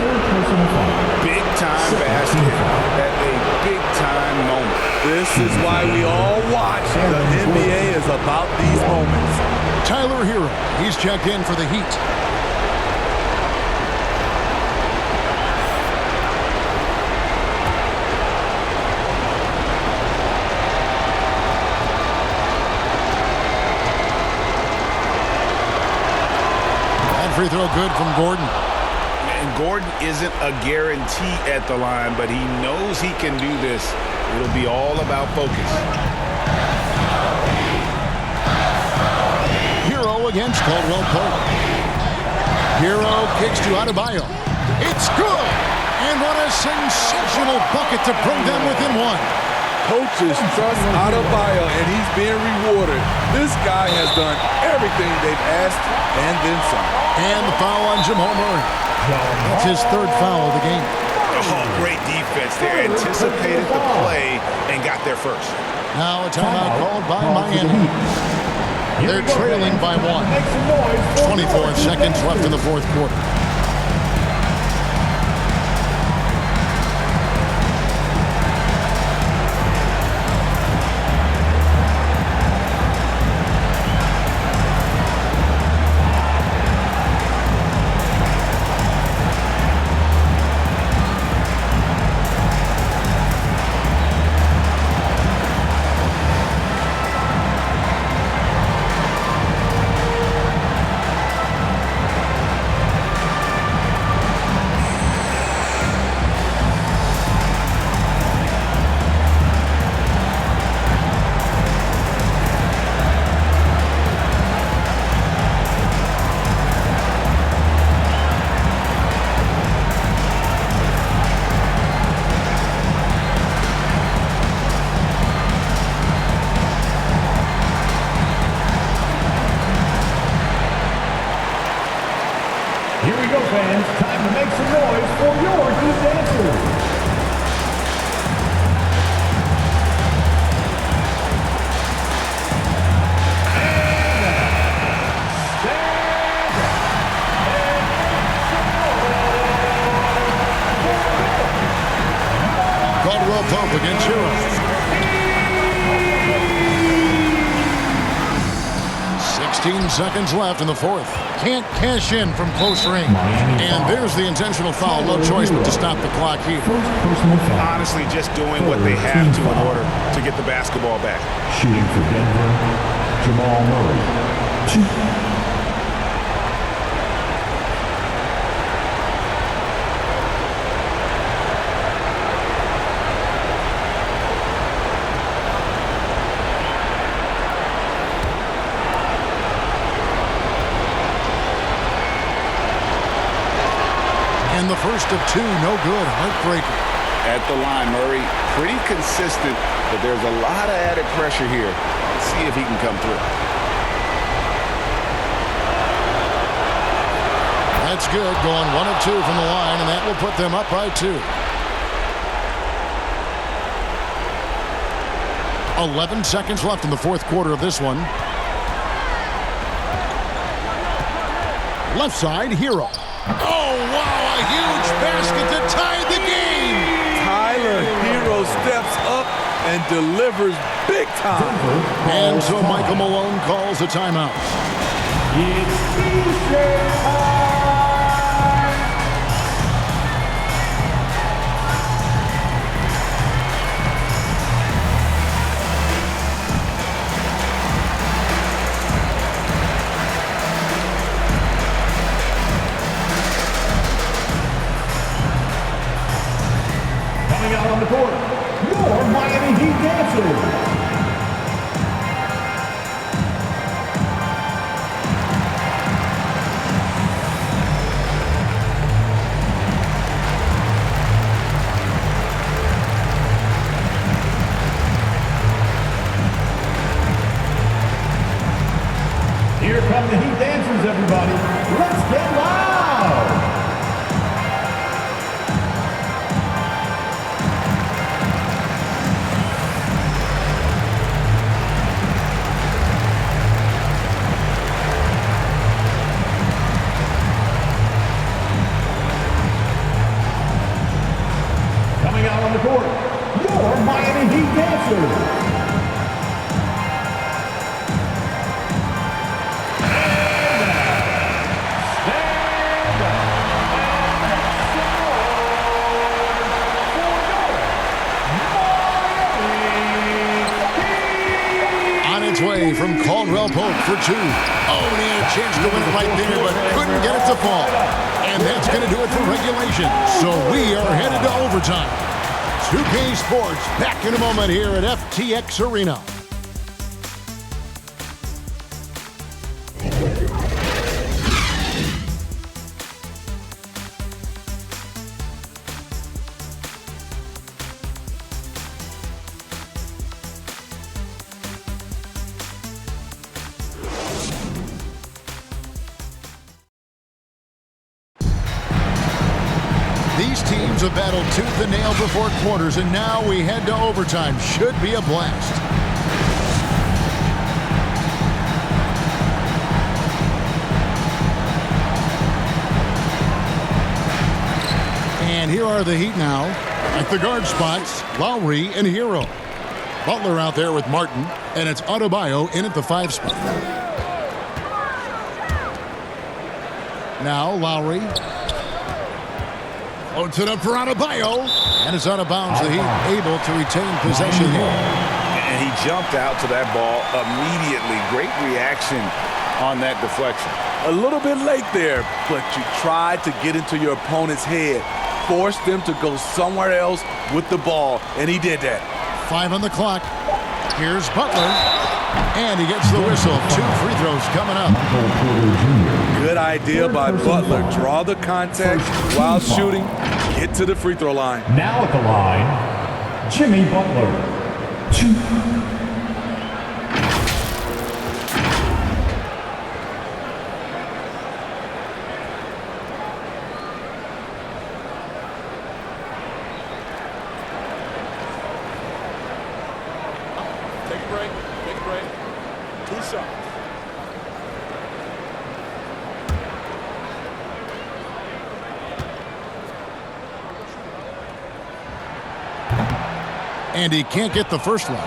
Big-time basket at a big-time moment. This is why we all watch. The NBA is about these moments. Tyler Hero. He's checked in for the Heat. Free throw good from Gordon. And Gordon isn't a guarantee at the line, but he knows he can do this. It'll be all about focus. Hero against Caldwell Pope. Hero kicks to Adebayo. It's good! And what a sensational bucket to bring them within 1. Coaches trust Adebayo, and he's being rewarded. This guy has done everything they've asked and then some. And the foul on Jamal Murray. That's his 3rd foul of the game. Oh, great defense there. Anticipated the play and got there first. Now a timeout called by Miami. They're trailing by 1. 24 seconds left in the 4th quarter. fans, time to make some noise for your Heat dancers. Caldwell Pope against Hero. 16 seconds left in the fourth. Can't cash in from close range. And there's the intentional foul. No choice but to stop the clock here. Honestly, just doing what they have to in order to get the basketball back. Shooting for Denver, Jamal Murray. 2. And the first of two, no good. Heartbreaker. At the line, Murray, pretty consistent, but there's a lot of added pressure here. Let's see if he can come through. That's good. Going 1 of 2 from the line, and that will put them up by 2. 11 seconds left in the fourth quarter of this one. Left side, Hero. Oh, wow, a huge basket to tie the game. Tyler Hero steps up and delivers big time. And so Michael Malone calls a timeout. It's T-shirt time. Out on the court, your Miami Heat dancers. Here come the Heat dancers, everybody. Let's get loud. Out on the court, your Miami Heat dancers. On its way from Caldwell Pope for 2. Oh, and he had a chance to win it right there, but couldn't get it to fall. And that's going to do it for regulation. So we are headed to overtime. 2K Sports back in a moment here at FTX Arena. These teams have battled tooth and nail for 4 quarters, and now we head to overtime. Should be a blast. And here are the Heat now. At the guard spots, Lowry and Hero. Butler out there with Martin, and it's Adebayo in at the 5 spot. Now Lowry. Loads it up for Adebayo, and it's out of bounds. The Heat able to retain possession here. And he jumped out to that ball immediately. Great reaction on that deflection. A little bit late there, but you tried to get into your opponent's head. Force them to go somewhere else with the ball, and he did that. 5 on the clock. Here's Butler, and he gets the whistle. 2 free throws coming up. Good idea by Butler. Draw the contact while shooting. Get to the free throw line. Now at the line, Jimmy Butler. 2. And he can't get the first one.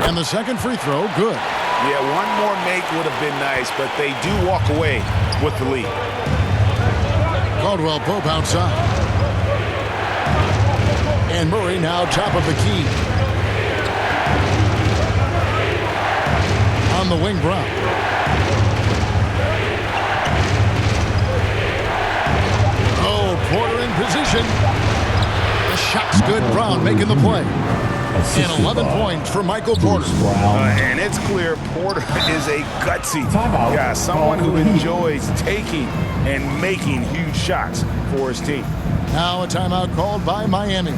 And the second free throw, good. Yeah, one more make would have been nice, but they do walk away with the lead. Caldwell Pope outside. And Murray now top of the key. On the wing, Brown. Oh, Porter in position. The shot's good. Brown making the play. And 11 points for Michael Porter. And it's clear Porter is a gutsy guy, someone who enjoys taking and making huge shots for his team. Now a timeout called by Miami.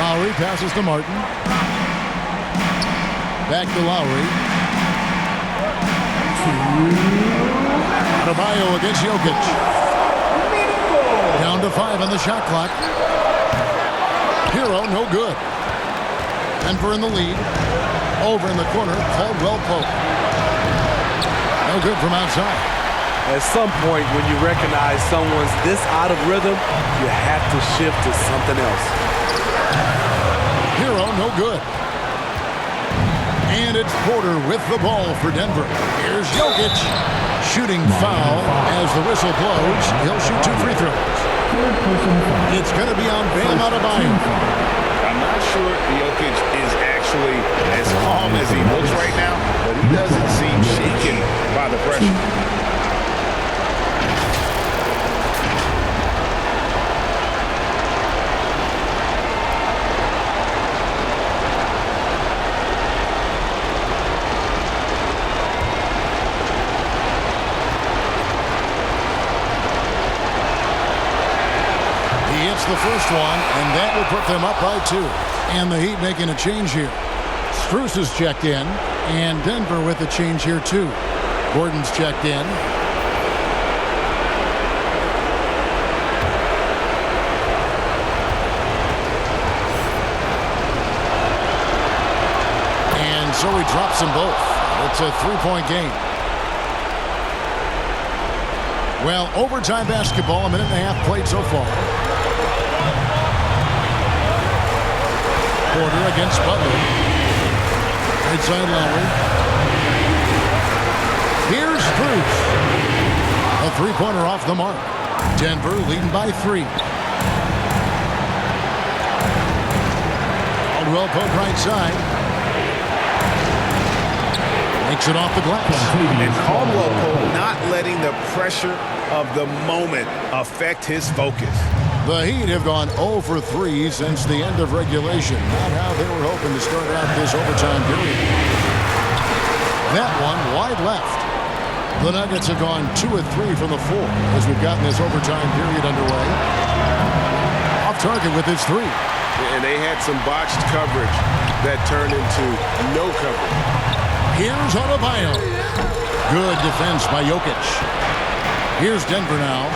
Lowry passes to Martin. Back to Lowry. Adebayo against Jokic. Down to 5 on the shot clock. Hero, no good. Denver in the lead. Over in the corner, Caldwell Pope. No good from outside. At some point, when you recognize someone's this out of rhythm, you have to shift to something else. Hero, no good. And it's Porter with the ball for Denver. Here's Jokic. Shooting foul as the whistle blows. He'll shoot 2 free throws. It's going to be on Bam Adebayo. I'm not sure Jokic is actually as calm as he looks right now, but he doesn't seem shaken by the pressure. The first one, and that will put them up by 2. And the Heat making a change here. Strus is checked in, and Denver with a change here too. Gordon's checked in. And so he drops them both. It's a 3-point game. Well, overtime basketball, a minute and a half played so far. Porter against Butler. Right side Lowry. Here's Strus. A 3-pointer off the mark. Denver leading by 3. Caldwell Pope right side. Makes it off the glass. And Caldwell Pope not letting the pressure of the moment affect his focus. The Heat have gone 0 for 3 since the end of regulation. Not how they were hoping to start out this overtime period. That one wide left. The Nuggets have gone 2 of 3 from the floor as we've gotten this overtime period underway. Off target with his 3. And they had some botched coverage that turned into no coverage. Here's Adebayo. Good defense by Jokic. Here's Denver now.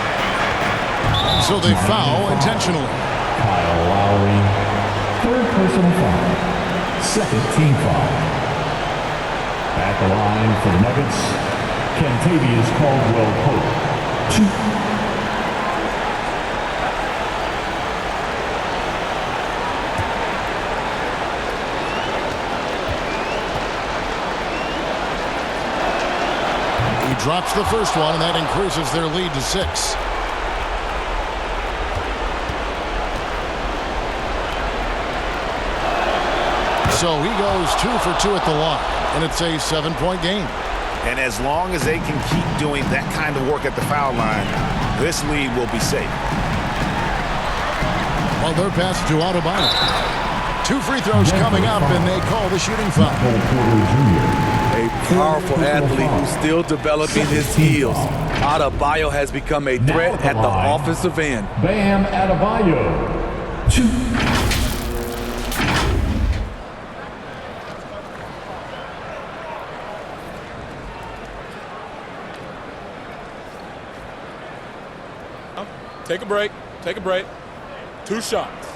So they foul intentionally. Kyle Lowry, third personal foul. Second team foul. At the line for the Nuggets, Kentavious Caldwell-Pope. 2. He drops the first one, and that increases their lead to 6. So he goes 2 for 2 at the line, and it's a 7-point game. And as long as they can keep doing that kind of work at the foul line, this lead will be safe. Well, their pass to Adebayo. 2 free throws coming up, and they call the shooting foul. A powerful athlete who's still developing his skills. Adebayo has become a threat at the offensive end. Bam Adebayo. 2. Take a break. Take a break. 2 shots.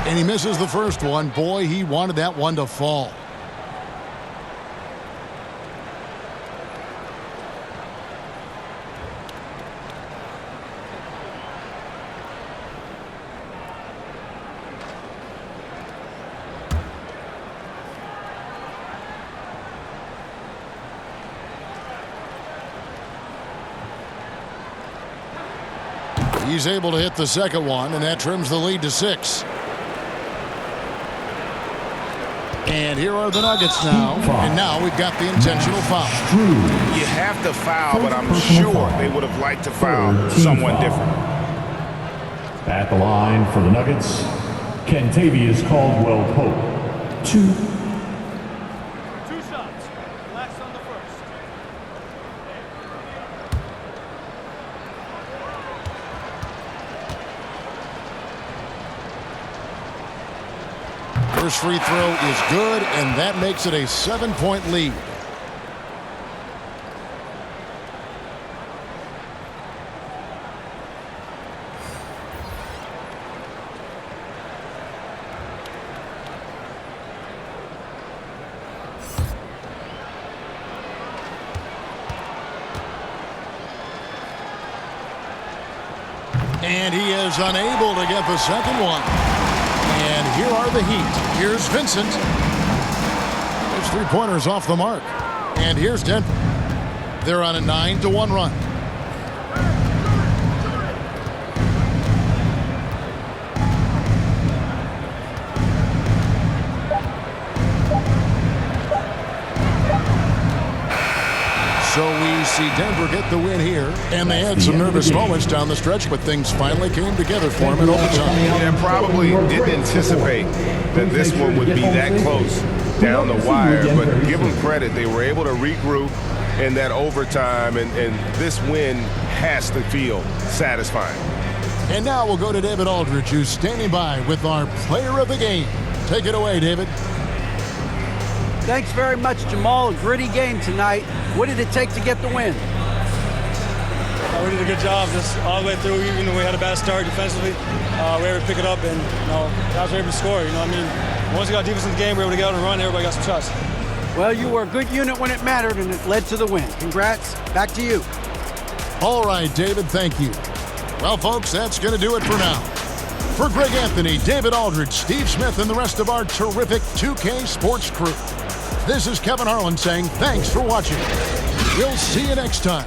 And he misses the first one. Boy, he wanted that one to fall. He's able to hit the second one, and that trims the lead to 6. And here are the Nuggets now. And now we've got the intentional foul. You have to foul, but I'm sure they would have liked to foul someone different. At the line for the Nuggets, Kentavious Caldwell-Pope. 2. 2 shots. Relax on the first. First free throw is good, and that makes it a 7-point lead. And he is unable to get the second one. And here are the Heat. Here's Vincent. Those 3-pointers off the mark. And here's Denver. They're on a 9-1 run. So we see Denver get the win here, and they had some nervous moments down the stretch, but things finally came together for them in overtime. Yeah, probably didn't anticipate that this one would be that close down the wire, but give them credit. They were able to regroup in that overtime, and this win has to feel satisfying. And now we'll go to David Aldridge, who's standing by with our player of the game. Take it away, David. Thanks very much, Jamal. A gritty game tonight. What did it take to get the win? We did a good job just all the way through. Even though we had a bad start defensively, we were able to pick it up, and guys were able to score. Once we got defense in the game, we were able to get out and run. Everybody got some shots. Well, you were a good unit when it mattered, and it led to the win. Congrats. Back to you. All right, David, thank you. Well, folks, that's going to do it for now. For Greg Anthony, David Aldridge, Steve Smith, and the rest of our terrific 2K Sports crew, this is Kevin Harlan saying thanks for watching. We'll see you next time.